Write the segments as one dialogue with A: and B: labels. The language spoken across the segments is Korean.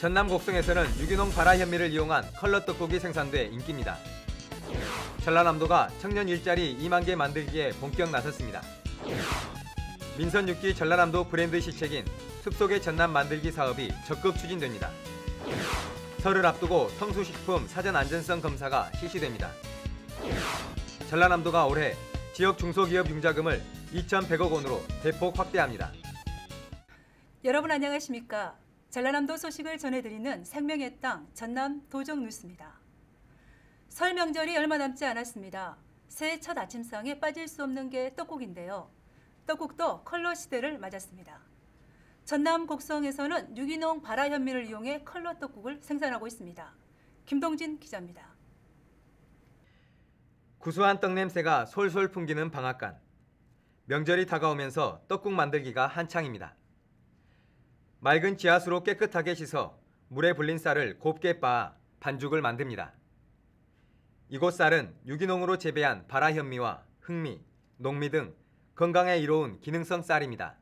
A: 전남 곡성에서는 유기농 발화 현미를 이용한 컬러 떡국이 생산돼 인기입니다. 전라남도가 청년 일자리 2만 개 만들기에 본격 나섰습니다. 민선 6기 전라남도 브랜드 시책인 숲속의 전남 만들기 사업이 적극 추진됩니다. 설을 앞두고 성수식품 사전 안전성 검사가 실시됩니다. 전라남도가 올해 지역 중소기업 융자금을 2,100억 원으로 대폭 확대합니다.
B: 여러분 안녕하십니까? 전라남도 소식을 전해드리는 생명의 땅 전남 도정 뉴스입니다. 설 명절이 얼마 남지 않았습니다. 새해 첫 아침상에 빠질 수 없는 게 떡국인데요. 떡국도 컬러 시대를 맞았습니다. 전남 곡성에서는 유기농 발화 현미를 이용해 컬러 떡국을 생산하고 있습니다. 김동진 기자입니다.
A: 구수한 떡 냄새가 솔솔 풍기는 방앗간. 명절이 다가오면서 떡국 만들기가 한창입니다. 맑은 지하수로 깨끗하게 씻어 물에 불린 쌀을 곱게 빻아 반죽을 만듭니다. 이곳 쌀은 유기농으로 재배한 발화 현미와 흑미, 녹미 등 건강에 이로운 기능성 쌀입니다.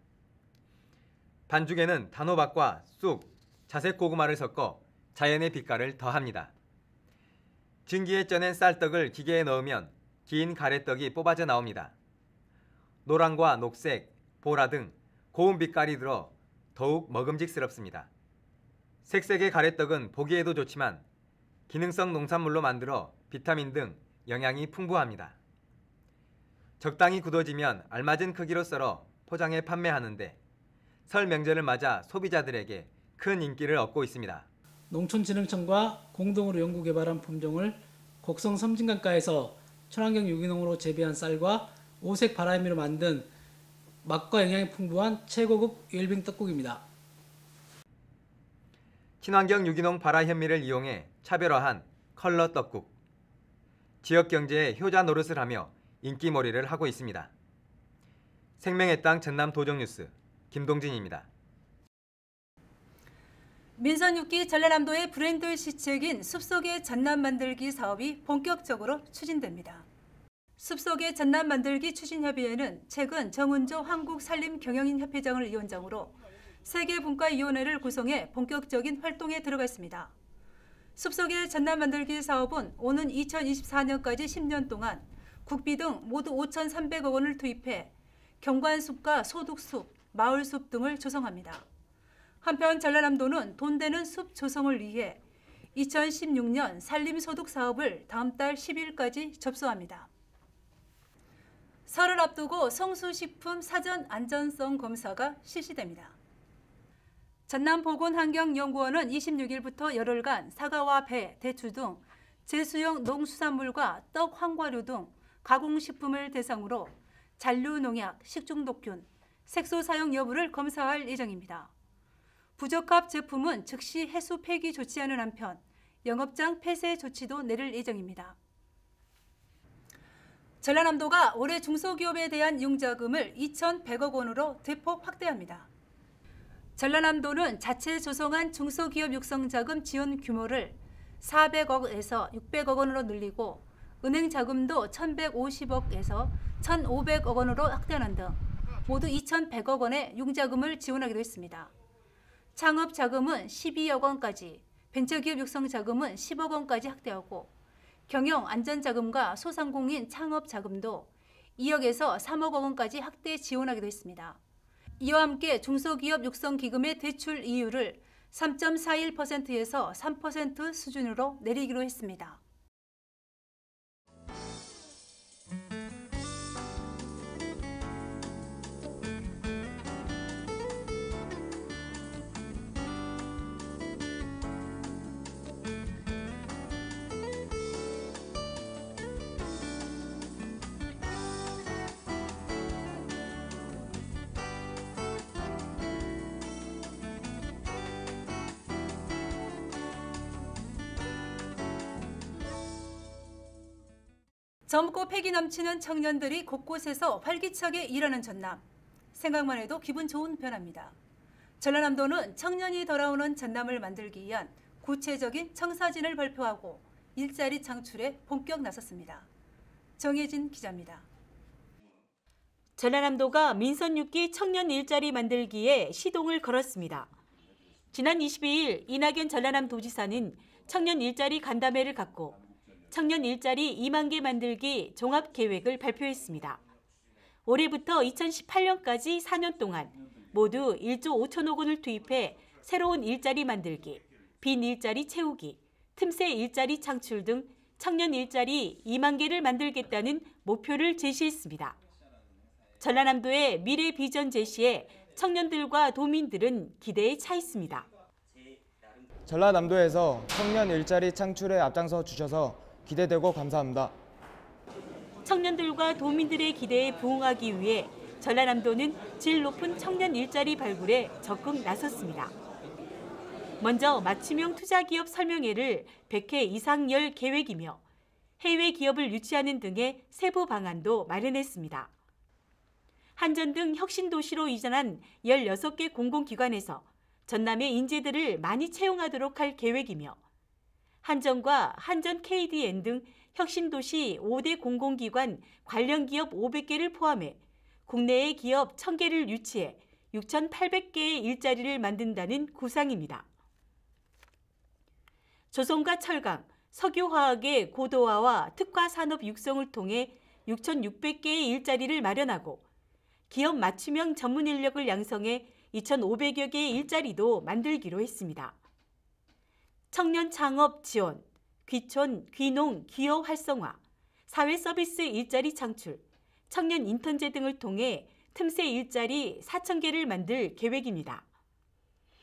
A: 반죽에는 단호박과 쑥, 자색 고구마를 섞어 자연의 빛깔을 더합니다. 증기에 쪄낸 쌀떡을 기계에 넣으면 긴 가래떡이 뽑아져 나옵니다. 노랑과 녹색, 보라 등 고운 빛깔이 들어 더욱 먹음직스럽습니다. 색색의 가래떡은 보기에도 좋지만 기능성 농산물로 만들어 비타민 등 영양이 풍부합니다. 적당히 굳어지면 알맞은 크기로 썰어 포장해 판매하는데 설 명절을 맞아 소비자들에게 큰 인기를 얻고 있습니다.
C: 농촌진흥청과 공동으로 연구개발한 품종을 곡성 섬진강가에서 친환경 유기농으로 재배한 쌀과 오색 발화 현미로 만든 맛과 영양이 풍부한 최고급 웰빙 떡국입니다.
A: 친환경 유기농 발화 현미를 이용해 차별화한 컬러 떡국. 지역 경제에 효자 노릇을 하며 인기몰이를 하고 있습니다. 생명의 땅 전남 도정뉴스 김동진입니다.
B: 민선 6기 전라남도의 브랜드 시책인 숲속의 전남 만들기 사업이 본격적으로 추진됩니다. 숲속의 전남 만들기 추진협의회는 최근 정은조 한국산림경영인협회장을 위원장으로 세계분과위원회를 구성해 본격적인 활동에 들어갔습니다. 숲속의 전남 만들기 사업은 오는 2024년까지 10년 동안 국비 등 모두 5,300억 원을 투입해 경관숲과 소득숲, 마을숲 등을 조성합니다. 한편 전라남도는 돈 되는 숲 조성을 위해 2016년 산림소득 사업을 다음 달 10일까지 접수합니다. 설을 앞두고 성수식품 사전 안전성 검사가 실시됩니다. 전남보건환경연구원은 26일부터 열흘간 사과와 배, 대추 등 제수용 농수산물과 떡, 황과류 등 가공식품을 대상으로 잔류농약, 식중독균, 색소 사용 여부를 검사할 예정입니다. 부적합 제품은 즉시 해수 폐기 조치하는 한편 영업장 폐쇄 조치도 내릴 예정입니다. 전라남도가 올해 중소기업에 대한 융자금을 2,100억 원으로 대폭 확대합니다. 전라남도는 자체 조성한 중소기업 육성자금 지원 규모를 400억에서 600억 원으로 늘리고 은행 자금도 1,150억에서 1,500억 원으로 확대하는 등 모두 2,100억 원의 융자금을 지원하기로 했습니다. 창업자금은 12억 원까지, 벤처기업 육성자금은 10억 원까지 확대하고 경영안전자금과 소상공인 창업자금도 2억에서 3억 원까지 확대 지원하기도 했습니다. 이와 함께 중소기업 육성기금의 대출 이율을 3.41%에서 3% 수준으로 내리기로 했습니다. 젊고 패기 넘치는 청년들이 곳곳에서 활기차게 일하는 전남. 생각만 해도 기분 좋은 변화입니다. 전라남도는 청년이 돌아오는 전남을 만들기 위한 구체적인 청사진을 발표하고 일자리 창출에 본격 나섰습니다. 정혜진 기자입니다.
D: 전라남도가 민선 6기 청년 일자리 만들기에 시동을 걸었습니다. 지난 22일 이낙연 전라남도지사는 청년 일자리 간담회를 갖고 청년 일자리 2만 개 만들기 종합계획을 발표했습니다. 올해부터 2018년까지 4년 동안 모두 1조 5천억 원을 투입해 새로운 일자리 만들기, 빈 일자리 채우기, 틈새 일자리 창출 등 청년 일자리 2만 개를 만들겠다는 목표를 제시했습니다. 전라남도의 미래 비전 제시에 청년들과 도민들은 기대에 차 있습니다.
E: 전라남도에서 청년 일자리 창출에 앞장서 주셔서 기대되고 감사합니다.
D: 청년들과 도민들의 기대에 부응하기 위해 전라남도는 질 높은 청년 일자리 발굴에 적극 나섰습니다. 먼저 맞춤형 투자기업 설명회를 100회 이상 열 계획이며 해외 기업을 유치하는 등의 세부 방안도 마련했습니다. 한전 등 혁신도시로 이전한 16개 공공기관에서 전남의 인재들을 많이 채용하도록 할 계획이며 한전과 한전 KDN 등 혁신도시 5대 공공기관 관련 기업 500개를 포함해 국내의 기업 1000개를 유치해 6,800개의 일자리를 만든다는 구상입니다. 조선과 철강, 석유화학의 고도화와 특화 산업 육성을 통해 6,600개의 일자리를 마련하고 기업 맞춤형 전문 인력을 양성해 2,500여 개의 일자리도 만들기로 했습니다. 청년 창업 지원, 귀촌, 귀농, 기업 활성화, 사회 서비스 일자리 창출, 청년 인턴제 등을 통해 틈새 일자리 4,000개를 만들 계획입니다.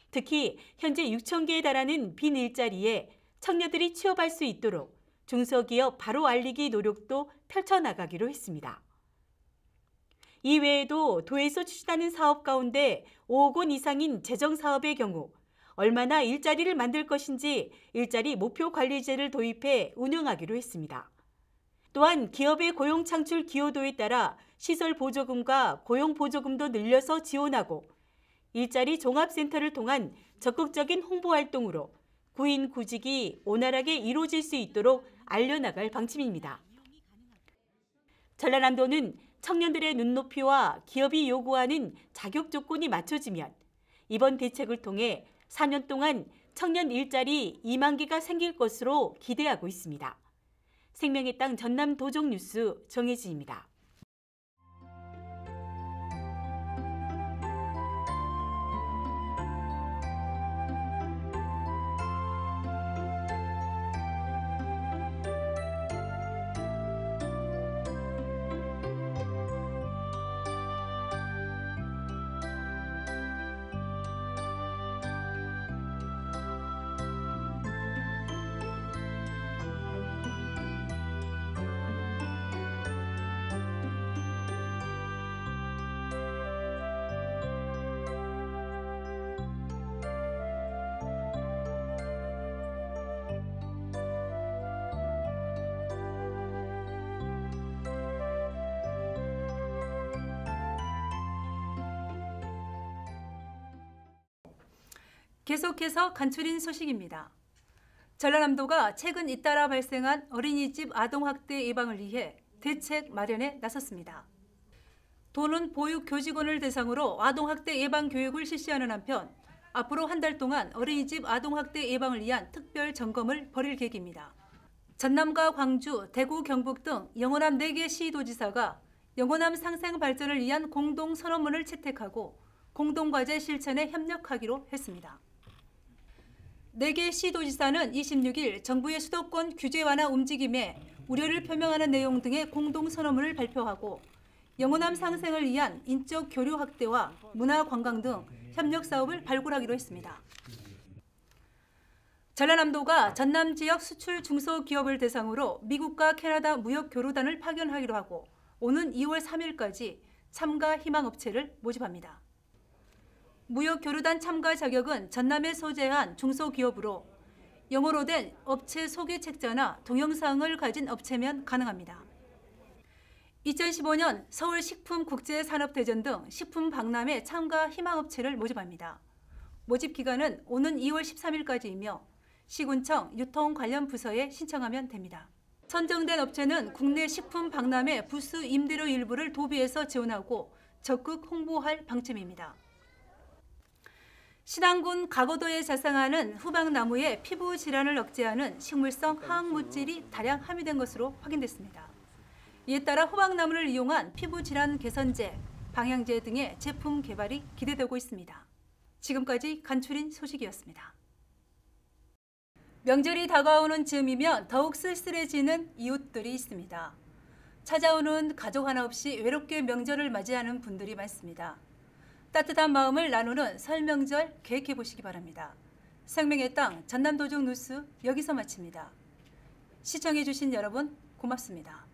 D: 특히 현재 6,000개에 달하는 빈 일자리에 청년들이 취업할 수 있도록 중소기업 바로 알리기 노력도 펼쳐나가기로 했습니다. 이외에도 도에서 추진하는 사업 가운데 5억 원 이상인 재정사업의 경우 얼마나 일자리를 만들 것인지 일자리 목표 관리제를 도입해 운영하기로 했습니다. 또한 기업의 고용 창출 기여도에 따라 시설 보조금과 고용 보조금도 늘려서 지원하고 일자리 종합센터를 통한 적극적인 홍보 활동으로 구인 구직이 원활하게 이루어질 수 있도록 알려나갈 방침입니다. 전라남도는 청년들의 눈높이와 기업이 요구하는 자격 조건이 맞춰지면 이번 대책을 통해 4년 동안 청년 일자리 2만 개가 생길 것으로 기대하고 있습니다. 생명의 땅 전남 도정 뉴스 정혜진입니다.
B: 계속해서 간추린 소식입니다. 전라남도가 최근 잇따라 발생한 어린이집 아동학대 예방을 위해 대책 마련에 나섰습니다. 도는 보육교직원을 대상으로 아동학대 예방 교육을 실시하는 한편 앞으로 한 달 동안 어린이집 아동학대 예방을 위한 특별 점검을 벌일 계획입니다. 전남과 광주, 대구, 경북 등 영호남 4개 시도지사가 영호남 상생 발전을 위한 공동선언문을 채택하고 공동과제 실천에 협력하기로 했습니다. 4개 시도지사는 26일 정부의 수도권 규제 완화 움직임에 우려를 표명하는 내용 등의 공동선언문을 발표하고 영호남 상생을 위한 인적 교류 확대와 문화 관광 등 협력 사업을 발굴하기로 했습니다. 전라남도가 전남 지역 수출 중소기업을 대상으로 미국과 캐나다 무역 교류단을 파견하기로 하고 오는 2월 3일까지 참가 희망 업체를 모집합니다. 무역 교류단 참가 자격은 전남에 소재한 중소기업으로 영어로 된 업체 소개 책자나 동영상을 가진 업체면 가능합니다. 2015년 서울 식품국제산업대전 등 식품 박람회 참가 희망업체를 모집합니다. 모집 기간은 오는 2월 13일까지이며 시군청 유통 관련 부서에 신청하면 됩니다. 선정된 업체는 국내 식품 박람회 부스 임대료 일부를 도비해서 지원하고 적극 홍보할 방침입니다. 신안군 가고도에 자생하는 후박나무의 피부 질환을 억제하는 식물성 화학 물질이 다량 함유된 것으로 확인됐습니다. 이에 따라 후박나무를 이용한 피부 질환 개선제, 방향제 등의 제품 개발이 기대되고 있습니다. 지금까지 간추린 소식이었습니다. 명절이 다가오는 즈음이면 더욱 쓸쓸해지는 이웃들이 있습니다. 찾아오는 가족 하나 없이 외롭게 명절을 맞이하는 분들이 많습니다. 따뜻한 마음을 나누는 설 명절 계획해 보시기 바랍니다. 생명의 땅 전남도적 뉴스 여기서 마칩니다. 시청해 주신 여러분 고맙습니다.